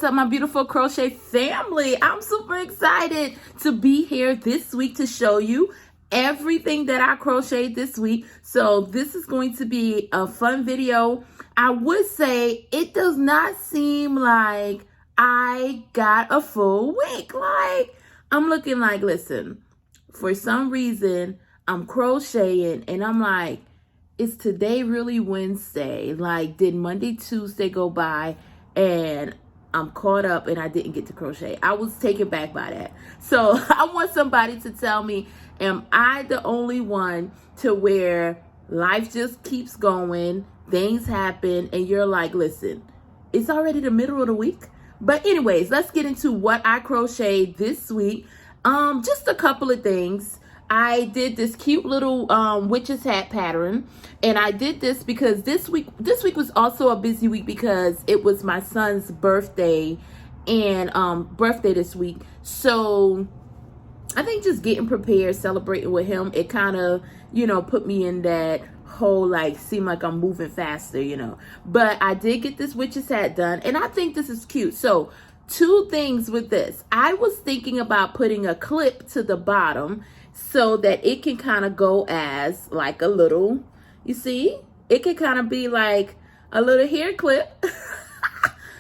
what's up, my beautiful crochet family? I'm super excited to be here this week to show you everything that I crocheted this week. So this is going to be a fun video. I would say it does not seem like I got a full week. Like, I'm looking like, listen, for some reason, I'm crocheting and I'm like, is today really Wednesday? Like, did Monday, Tuesday go by and I'm caught up and I didn't get to crochet? I was taken back by that. So I want somebody to tell me, am I the only one to where life just keeps going, things happen, and you're like, listen, it's already the middle of the week? But anyways, let's get into what I crocheted this week. Just a couple of things. I did this cute little witch's hat pattern, and I did this because this week was also a busy week because it was my son's birthday and birthday this week. So I think just getting prepared, celebrating with him, it kind of, put me in that whole like seem like I'm moving faster, but I did get this witch's hat done, and I think this is cute. So two things with this. I was thinking about putting a clip to the bottom so that it can kind of go as like a little, you see, it can kind of be like a little hair clip.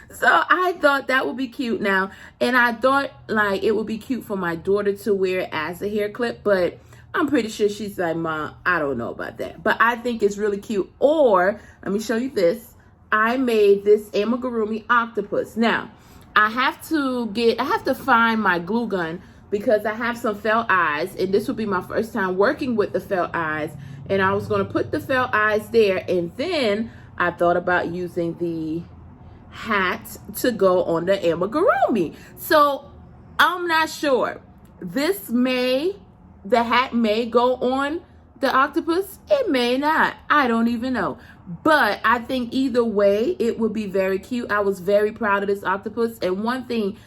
So I thought that would be cute now. And I thought like it would be cute for my daughter to wear it as a hair clip, but I'm pretty sure she's like, Mom, I don't know about that. But I think it's really cute. Or let me show you this. I made this Amigurumi octopus. Now, I have to find my glue gun because I have some felt eyes, and this will be my first time working with the felt eyes. And I was going to put the felt eyes there, and then I thought about using the hat to go on the amigurumi. So I'm not sure. The hat may go on the octopus. It may not. I don't even know. But I think either way, it would be very cute. I was very proud of this octopus. And one thing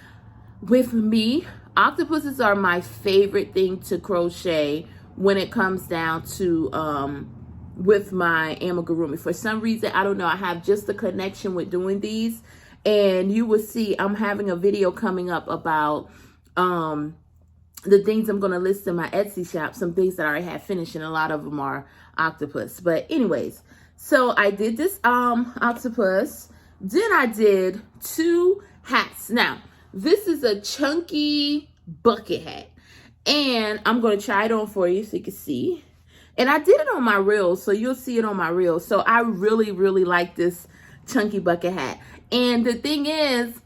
with me, octopuses are my favorite thing to crochet when it comes down to with my amigurumi. For some reason, I don't know, I have just a connection with doing these. And you will see I'm having a video coming up about the things I'm going to list in my Etsy shop, some things that I already have finished, and a lot of them are octopus. But anyways, so I did this octopus. Then I did two hats. Now, this is a chunky bucket hat, and I'm going to try it on for you so you can see. And I did it on my reel, so you'll see it on my reel. So I really, really like this chunky bucket hat. And the thing is,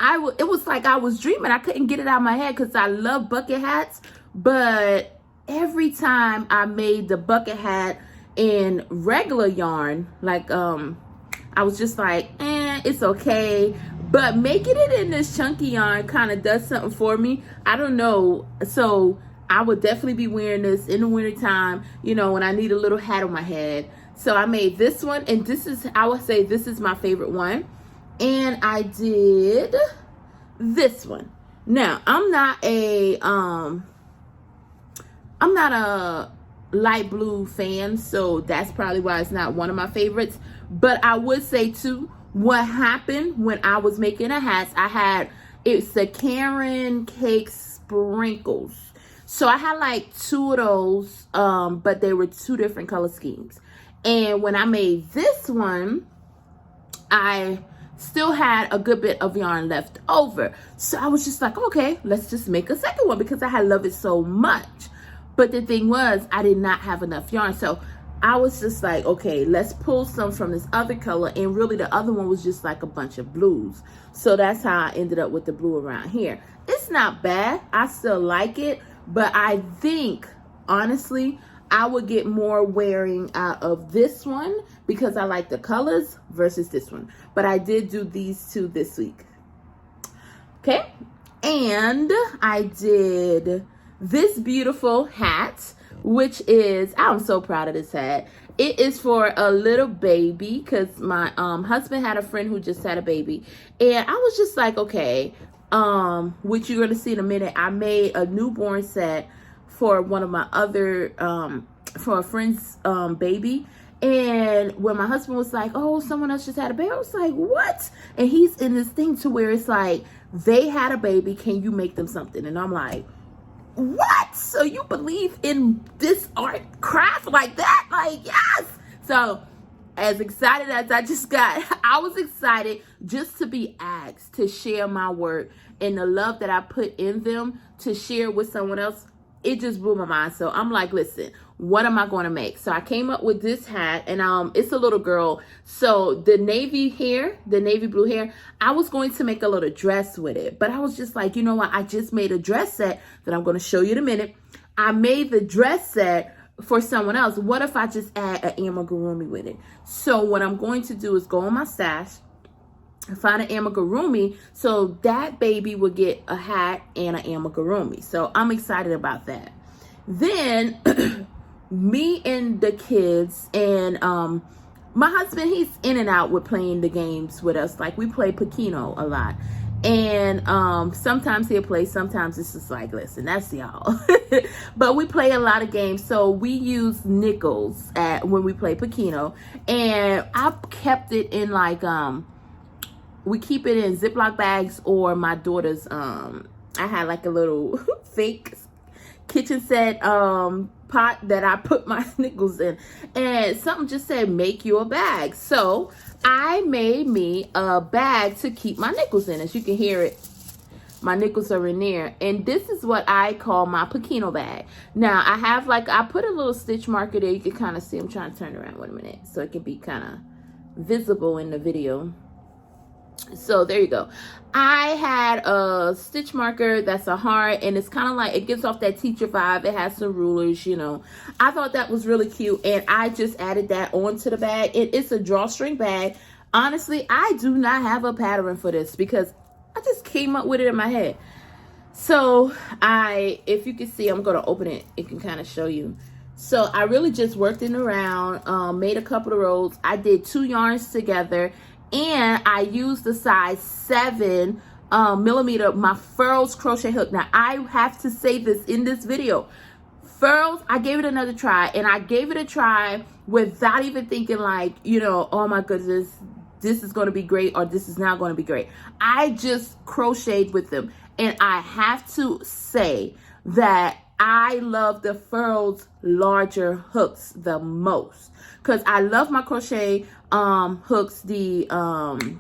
it was like I was dreaming. I couldn't get it out of my head because I love bucket hats. But every time I made the bucket hat in regular yarn, like I was just like, it's okay. But making it in this chunky yarn kind of does something for me. I don't know. So I would definitely be wearing this in the wintertime, when I need a little hat on my head. So I made this one, and I would say this is my favorite one. And I did this one. Now, I'm not a light blue fan, so that's probably why it's not one of my favorites. But I would say too, what happened when I was making the hats, it's the Karen Cake Sprinkles. So I had like two of those, but they were two different color schemes. And when I made this one, I still had a good bit of yarn left over. So I was just like, okay, let's just make a second one because I love it so much. But the thing was, I did not have enough yarn. So I was just like, okay, let's pull some from this other color. And really the other one was just like a bunch of blues. So that's how I ended up with the blue around here. It's not bad. I still like it. But I think, honestly, I would get more wearing out of this one because I like the colors versus this one. But I did do these two this week. Okay. And I did this beautiful hat, which is, I'm so proud of this hat. It is for a little baby because my husband had a friend who just had a baby. And I was just like, okay, which you're going to see in a minute. I made a newborn set for one of my other, for a friend's baby. And when my husband was like, oh, someone else just had a baby, I was like, what? And he's in this thing to where it's like, they had a baby, can you make them something? And I'm like, what? So you believe in this art craft like that? Like, yes. So as excited as I just got, I was excited just to be asked to share my work and the love that I put in them to share with someone else. It just blew my mind. So I'm like, listen, what am I going to make? So I came up with this hat, and it's a little girl. So the navy hair, the navy blue hair, I was going to make a little dress with it. But I was just like, you know what? I just made a dress set that I'm going to show you in a minute. I made the dress set for someone else. What if I just add an amigurumi with it? So what I'm going to do is go on my stash, find an amigurumi, so that baby would get a hat and an amigurumi. So I'm excited about that. Then me and the kids and my husband, he's in and out with playing the games with us. Like, we play Pekino a lot, and sometimes he'll play, sometimes it's just like, listen, that's y'all. But we play a lot of games, so we use nickels when we play Pekino, and I kept it in like we keep it in Ziploc bags, or my daughter's I had like a little fake kitchen set pot that I put my nickels in, and something just said, make you a bag. So I made me a bag to keep my nickels in. As you can hear it, my nickels are in there, and this is what I call my Pekino bag. Now I have, like, I put a little stitch marker there. You can kind of see. I'm trying to turn around 1 minute so it can be kind of visible in the video. So there you go. I had a stitch marker that's a heart, and it's kind of like, it gives off that teacher vibe. It has some rulers, you know. I thought that was really cute, and I just added that onto the bag. It's a drawstring bag. Honestly, I do not have a pattern for this because I just came up with it in my head. So if you can see, I'm going to open it. It can kind of show you. So I really just worked it around, made a couple of rows. I did 2 yarns together, and I used the size 7 millimeter, my Furls crochet hook. Now I have to say this in this video, Furls, I gave it another try, and I gave it a try without even thinking like, you know, oh my goodness, this is going to be great, or this is not going to be great. I just crocheted with them, and I have to say that I love the Furls larger hooks the most, because I love my crochet hooks, the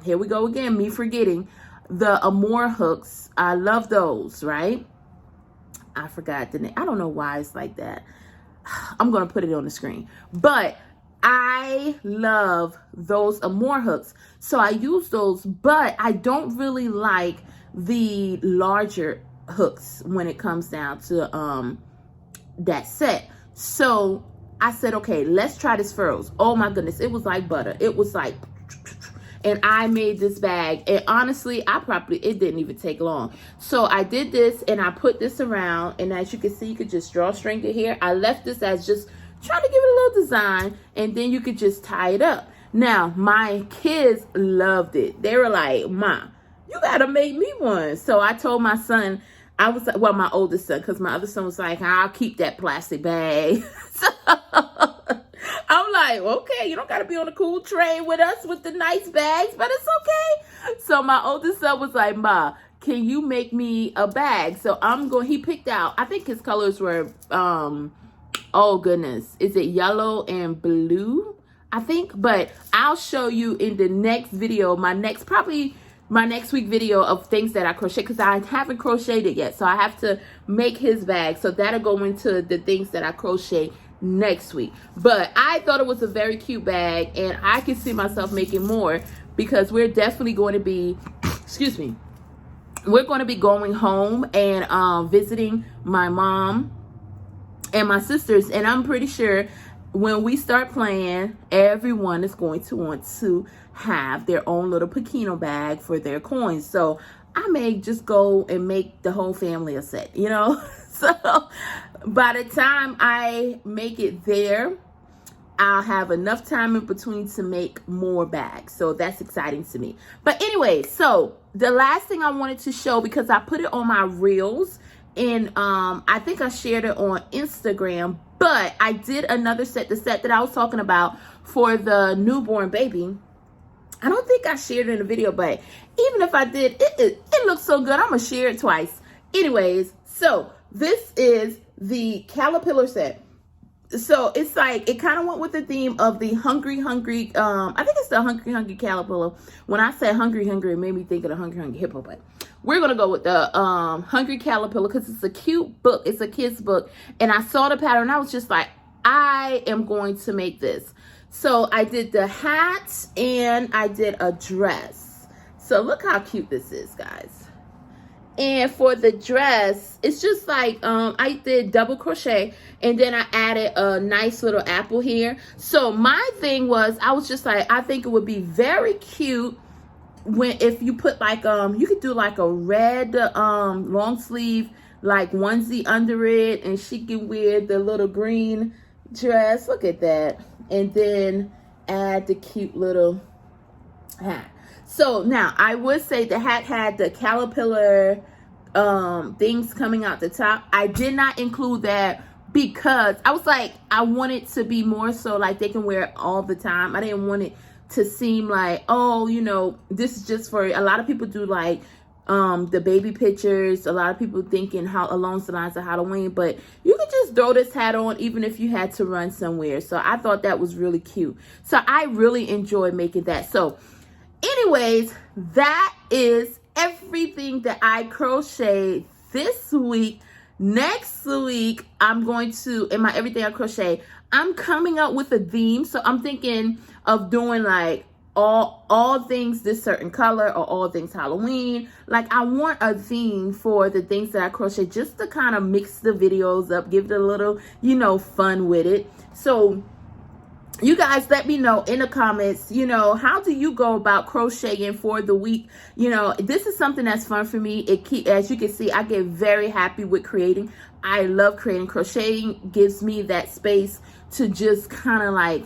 here we go again, me forgetting the Amore hooks. I love those, right? I forgot the name. I don't know why it's like that. I'm gonna put it on the screen, but I love those Amore hooks, so I use those. But I don't really like the larger hooks when it comes down to that set. So I said, okay, let's try this Furls. Oh my goodness, it was like butter. It was like, and I made this bag, and honestly, it didn't even take long. So I did this, and I put this around, and as you can see, you could just drawstring it here. I left this as just trying to give it a little design, and then you could just tie it up. Now, my kids loved it. They were like, Ma, you gotta make me one. So I told my son, I was like, well, my oldest son, because my other son was like, I'll keep that plastic bag. So I'm like, okay, you don't got to be on a cool train with us with the nice bags, but it's okay. So my oldest son was like, Ma, can you make me a bag? So he picked out, I think his colors were, oh goodness, is it yellow and blue? I think, but I'll show you in the next video, my next week video of things that I crochet, because I haven't crocheted yet. So I have to make his bag. So that'll go into the things that I crochet next week. But I thought it was a very cute bag, and I can see myself making more, because we're definitely going to be, excuse me, we're going to be going home and visiting my mom and my sisters. And I'm pretty sure when we start playing, everyone is going to want to have their own little Pekino bag for their coins. So I may just go and make the whole family a set, you know. So by the time I make it there, I'll have enough time in between to make more bags. So that's exciting to me. But anyway, so the last thing I wanted to show, because I put it on my reels and I think I shared it on Instagram, but I did another set, the set that I was talking about for the newborn baby. I don't think I shared it in the video, but even if I did, it looks so good, I'm gonna share it twice. Anyways, so this is the caterpillar set. So it's like, it kind of went with the theme of the hungry, I think it's the hungry caterpillar. When I said hungry, it made me think of the hungry hippo, but we're going to go with the hungry caterpillar because it's a cute book. It's a kid's book. And I saw the pattern. I was just like, I am going to make this. So I did the hat and I did a dress. So look how cute this is, guys. And for the dress, it's just like, I did double crochet and then I added a nice little apple here. So my thing was, I was just like, I think it would be very cute if you put like, you could do like a red long sleeve, like onesie under it, and she can wear the little green dress. Look at that. And then add the cute little hat. So now I would say the hat had the caterpillar things coming out the top. I did not include that because I was like, I want it to be more so like they can wear it all the time. I didn't want it to seem like, oh, you know, this is just for, a lot of people do like the baby pictures. A lot of people thinking how along the lines of Halloween, but you could just throw this hat on even if you had to run somewhere. So I thought that was really cute. So I really enjoyed making that. So anyways, that is everything that I crocheted this week. Next week, I'm going to, in my everything I crochet, I'm coming up with a theme. So I'm thinking of doing like all things this certain color or all things Halloween. Like I want a theme for the things that I crochet just to kind of mix the videos up, give it a little, you know, fun with it. So you guys let me know in the comments, you know, how do you go about crocheting for the week? You know, this is something that's fun for me. As you can see, I get very happy with creating. I love creating. Crocheting gives me that space to just kind of like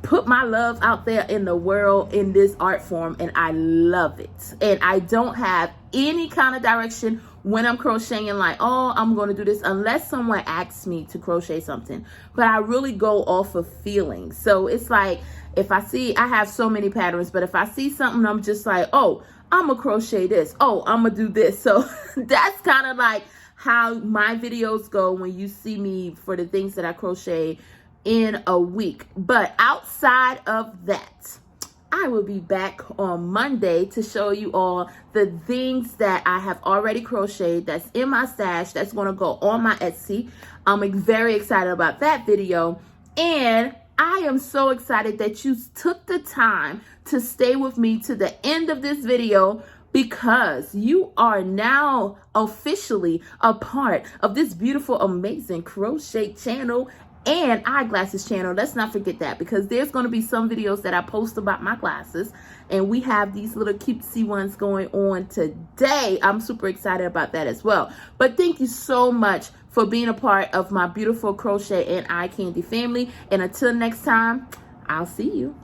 put my love out there in the world in this art form, and I love it. And I don't have any kind of direction when I'm crocheting, like, oh, I'm going to do this, unless someone asks me to crochet something. But I really go off of feelings. So it's like, if I see, I have so many patterns, but if I see something, I'm just like, oh, I'm going to crochet this. Oh, I'm going to do this. So that's kind of like how my videos go when you see me for the things that I crochet in a week. But outside of that, I will be back on Monday to show you all the things that I have already crocheted that's in my stash that's going to go on my Etsy. I'm very excited about that video, and I am so excited that you took the time to stay with me to the end of this video, because you are now officially a part of this beautiful, amazing crochet channel and eyeglasses channel. Let's not forget that, because there's going to be some videos that I post about my glasses, and we have these little cutesy ones going on today. I'm super excited about that as well. But thank you so much for being a part of my beautiful crochet and eye candy family, and until next time, I'll see you.